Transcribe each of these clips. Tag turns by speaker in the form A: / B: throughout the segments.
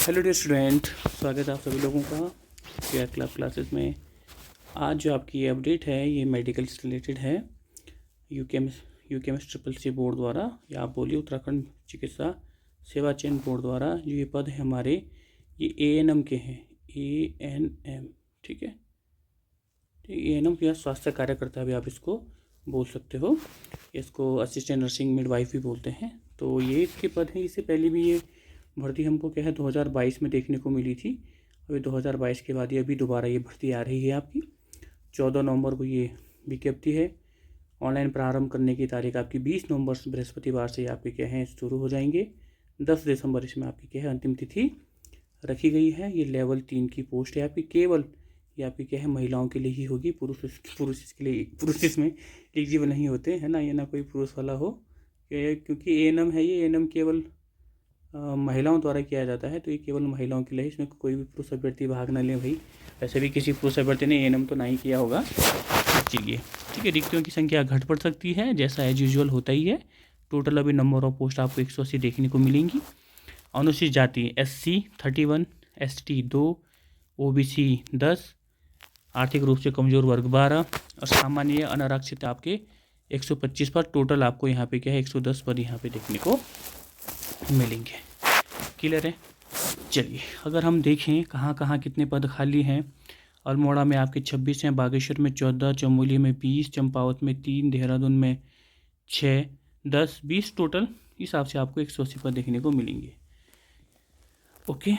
A: Hello dear student, स्वागत है आप सभी लोगों का केयर क्लब क्लासेस में। आज जो आपकी ये अपडेट है ये मेडिकल से रिलेटेड है। यूकेएमएस ट्रिपल सी बोर्ड द्वारा, या आप बोलिए उत्तराखंड चिकित्सा सेवा चयन बोर्ड द्वारा जो ये पद है हमारे, ये एएनएम के हैं। एएनएम, ठीक है, एएनएम या स्वास्थ्य कार्यकर्ता भी आप इसको बोल सकते हो। इसको असिस्टेंट नर्सिंग मिडवाइफ भी बोलते हैं। तो ये इसके पद हैं। इससे पहले भी ये भर्ती हमको क्या है 2022 में देखने को मिली थी। अभी 2022 के बाद ये अभी दोबारा ये भर्ती आ रही है आपकी। 14 नवंबर को ये विज्ञप्ति है। ऑनलाइन प्रारंभ करने की तारीख आपकी 20 नवंबर बृहस्पतिवार से आपके क्या है शुरू हो जाएंगे। 10 दिसंबर इसमें आपकी क्या है अंतिम तिथि रखी गई है। ये लेवल 3 की पोस्ट है आपकी। केवल ये आपकी क्या है महिलाओं के लिए ही होगी। पुरुष इसमें एलिजिबल नहीं होते है ना, ये ना कोई पुरुष वाला हो, क्योंकि एएनएम है। ये एएनएम केवल महिलाओं द्वारा किया जाता है, तो ये केवल महिलाओं के लिए। इसमें कोई भी पुरुष अभ्यर्थी भाग न ले भाई। वैसे भी किसी पुरुष अभ्यर्थी ने एएनएम तो नहीं किया होगा। चलिए ठीक है, रिक्तियों की संख्या घट बढ़ सकती है, जैसा एज यूजुअल होता ही है। टोटल अभी नंबर ऑफ पोस्ट आपको 180 देखने को मिलेंगी। अनुसूचित जाति SC 31, ST 2, OBC 10, आर्थिक रूप से कमज़ोर वर्ग 12 और सामान्य अनारक्षित आपके 125 पर। टोटल आपको यहाँ पे क्या है 110 पद यहाँ पे देखने को मिलेंगे। क्लियर है। चलिए अगर हम देखें कहाँ कहाँ कितने पद खाली हैं। अल्मोड़ा में आपके 26 हैं, बागेश्वर में 14, चमोली में 20, चंपावत में 3, देहरादून में 6, 10, 20 टोटल हिसाब से आपको 180 पद देखने को मिलेंगे। ओके,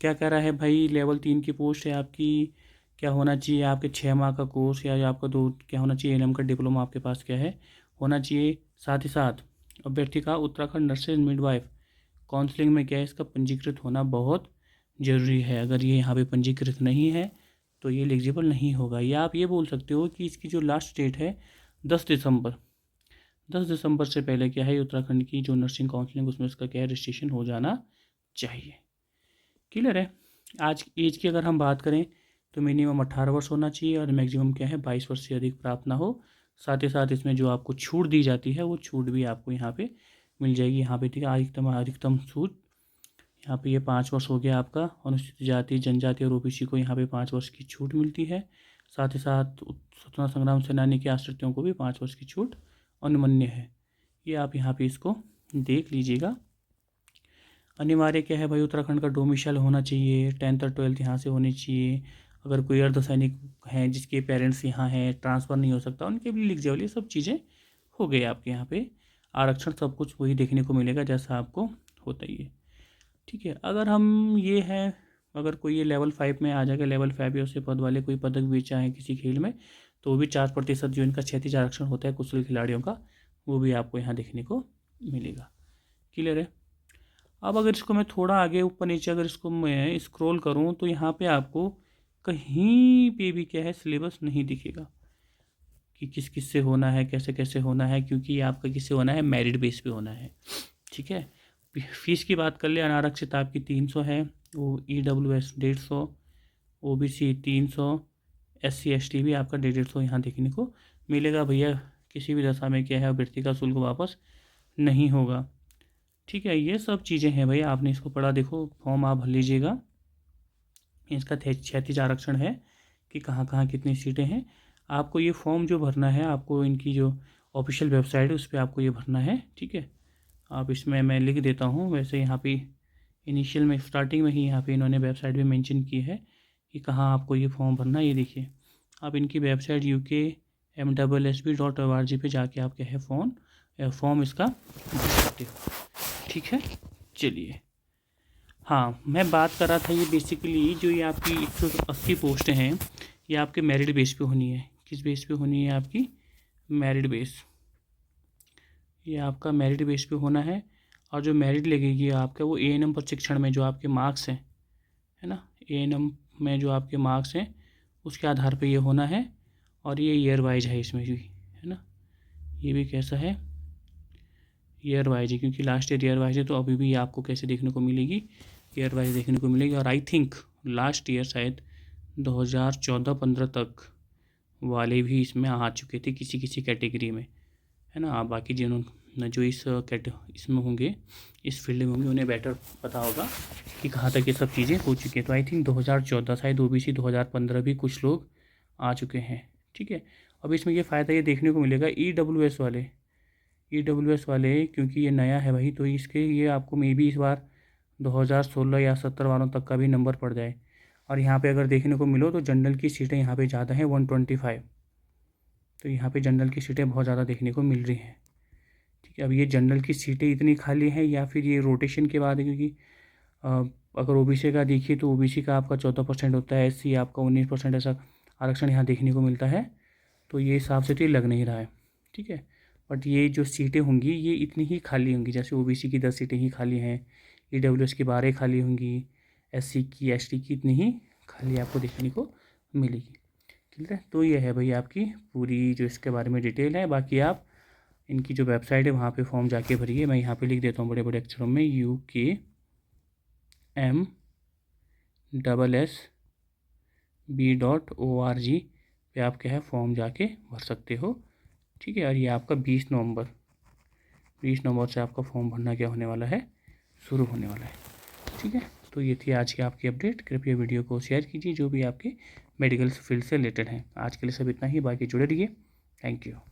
A: क्या कह रहा है भाई, लेवल 3 की पोस्ट है आपकी। क्या होना चाहिए आपके 6 माह का कोर्स या आपका 2 क्या होना चाहिए एएनएम का डिप्लोमा आपके पास क्या है होना चाहिए। साथ ही साथ अभ्यर्थी का उत्तराखंड नर्सेज मिडवाइफ काउंसलिंग में क्या है इसका पंजीकृत होना बहुत ज़रूरी है। अगर ये यहाँ पे पंजीकृत नहीं है तो ये एलिजिबल नहीं होगा। या आप ये बोल सकते हो कि इसकी जो लास्ट डेट है 10 दिसंबर, 10 दिसंबर से पहले क्या है उत्तराखंड की जो नर्सिंग काउंसलिंग उसमें इसका क्या है रजिस्ट्रेशन हो जाना चाहिए। क्लियर है। आज एज की अगर हम बात करें तो मिनिमम 18 वर्ष होना चाहिए और मैक्सिमम क्या है 22 वर्ष से अधिक प्राप्त ना हो। साथ ही साथ इसमें जो आपको छूट दी जाती है वो छूट भी आपको यहाँ पे मिल जाएगी। यहाँ पे ठीक है, अधिकतम छूट यहाँ पे ये 5 वर्ष हो गया आपका। अनुसूचित जाति, जनजाति और OBC को यहाँ पे 5 वर्ष की छूट मिलती है। साथ ही साथ स्वतंत्रता संग्राम सेनानी के आश्रितों को भी 5 वर्ष की छूट अनुमन्य है। ये आप यहाँ पे इसको देख लीजिएगा। अनिवार्य क्या है भाई, उत्तराखंड का डोमिसाइल होना चाहिए, 10th और 12th यहाँ से होनी चाहिए। अगर कोई अर्धसैनिक हैं जिसके पेरेंट्स यहाँ हैं, ट्रांसफ़र नहीं हो सकता, उनके भी एलिजिबल, ये सब चीज़ें हो गई आपके यहाँ पे। आरक्षण सब कुछ वही देखने को मिलेगा जैसा आपको होता ही है। ठीक है, अगर हम ये है, अगर कोई ये लेवल 5 में आ जाएगा, लेवल 5 या उससे पद वाले कोई पदक भी चाहे किसी खेल में, तो वो भी 4% जो इनका क्षैतिज आरक्षण होता है कुशल खिलाड़ियों का, वो भी आपको यहाँ देखने को मिलेगा। क्लियर है। अब अगर इसको मैं थोड़ा आगे ऊपर नीचे अगर इसको मैं स्क्रॉल करूँ तो यहाँ पे आपको कहीं पे भी क्या है सिलेबस नहीं दिखेगा कि किस किस से होना है, कैसे कैसे होना है, क्योंकि ये आपका किससे होना है, मेरिट बेस पे होना है। ठीक है। फीस की बात कर ले, अनारक्षित आपकी 300 है, वो EWS 150, OBC 300, SC ST भी आपका 150 यहाँ देखने को मिलेगा। भैया किसी भी दशा में क्या है अभ्यर्थी का शुल्क वापस नहीं होगा। ठीक है, ये सब चीज़ें हैं भैया, आपने इसको पढ़ा। देखो फॉर्म आप भर लीजिएगा। इसका क्षैतिज आरक्षण है कि कहाँ कहाँ कितनी सीटें हैं। आपको ये फॉर्म जो भरना है, आपको इनकी जो ऑफिशियल वेबसाइट है उस पर आपको ये भरना है। ठीक है, आप इसमें मैं लिख देता हूँ। वैसे यहाँ पे इनिशियल में स्टार्टिंग में ही यहाँ पे इन्होंने वेबसाइट भी मेंशन की है कि कहाँ आपको ये फॉर्म भरना है। ये देखिए, आप इनकी वेबसाइट UKMSSB.org पे जाके आप क्या है फॉर्म इसका भर सकते हो। ठीक है। चलिए, हाँ मैं बात कर रहा था, ये बेसिकली जो ये आपकी 180 पोस्टें हैं ये आपके मेरिट बेस पे होनी है। किस बेस पे होनी है आपकी, मेरिट बेस। ये आपका मेरिट बेस पे होना है। और जो मेरिट लगेगी आपका वो एएनएम प्रशिक्षण में जो आपके मार्क्स हैं, है ना, एएनएम में जो आपके मार्क्स हैं उसके आधार पे ये होना है। और ये ईयर वाइज है इसमें भी, है ना, ये भी कैसा है, ईयर वाइज है, क्योंकि लास्ट ईयर वाइज है। तो अभी भी आपको कैसे देखने को मिलेगी, ईयर वाइज देखने को मिलेगी। और आई थिंक लास्ट ईयर शायद 2014-15 तक वाले भी इसमें आ चुके थे किसी किसी कैटेगरी में, है ना। बाकी जिन्होंने जो इसमें होंगे, इस फील्ड में होंगे, उन्हें बेटर पता होगा कि कहाँ तक ये सब चीज़ें हो चुकी हैं। तो आई थिंक 2014 शायद ओबीसी 2015 भी कुछ लोग आ चुके हैं, ठीक है। अब इसमें ये फ़ायदा ये देखने को मिलेगा ईडब्ल्यूएस वाले क्योंकि ये नया है भाई, तो इसके ये आपको मे बी इस बार 2016 या 17 वालों तक का भी नंबर पड़ जाए। और यहाँ पे अगर देखने को मिलो तो जनरल की सीटें यहाँ पे ज़्यादा हैं 125, तो यहाँ पे जनरल की सीटें बहुत ज़्यादा देखने को मिल रही हैं, ठीक है। अब ये जनरल की सीटें इतनी खाली हैं या फिर ये रोटेशन के बाद है, क्योंकि अगर ओबीसी का देखिए तो ओबीसी का आपका 14% होता है, एससी आपका 19% ऐसा आरक्षण यहाँ देखने को मिलता है। तो ये हिसाब से तो ये लग नहीं रहा है, ठीक है। बट ये जो सीटें होंगी ये इतनी ही खाली होंगी, जैसे ओबीसी की 10 सीटें ही खाली हैं, ईडब्ल्यूएस की 12 खाली होंगी, एससी की एसटी की इतनी ही खाली आपको देखने को मिलेगी, ठीक है। तो ये है भाई आपकी पूरी जो इसके बारे में डिटेल है। बाकी आप इनकी जो वेबसाइट है वहाँ पे फॉर्म जाके भरिए। मैं यहाँ पे लिख देता हूँ बड़े बड़े अक्षरों में UKMSSB.org पे आप क्या है फॉर्म जाके भर सकते हो, ठीक है। और ये आपका 20 नवंबर से आपका फॉर्म भरना क्या होने वाला है, शुरू होने वाला है, ठीक है। तो ये थी आज की आपकी अपडेट। कृपया वीडियो को शेयर कीजिए जो भी आपके मेडिकल फील्ड से रिलेटेड हैं। आज के लिए सब इतना ही, बाकी जुड़े रहिए। Thank you.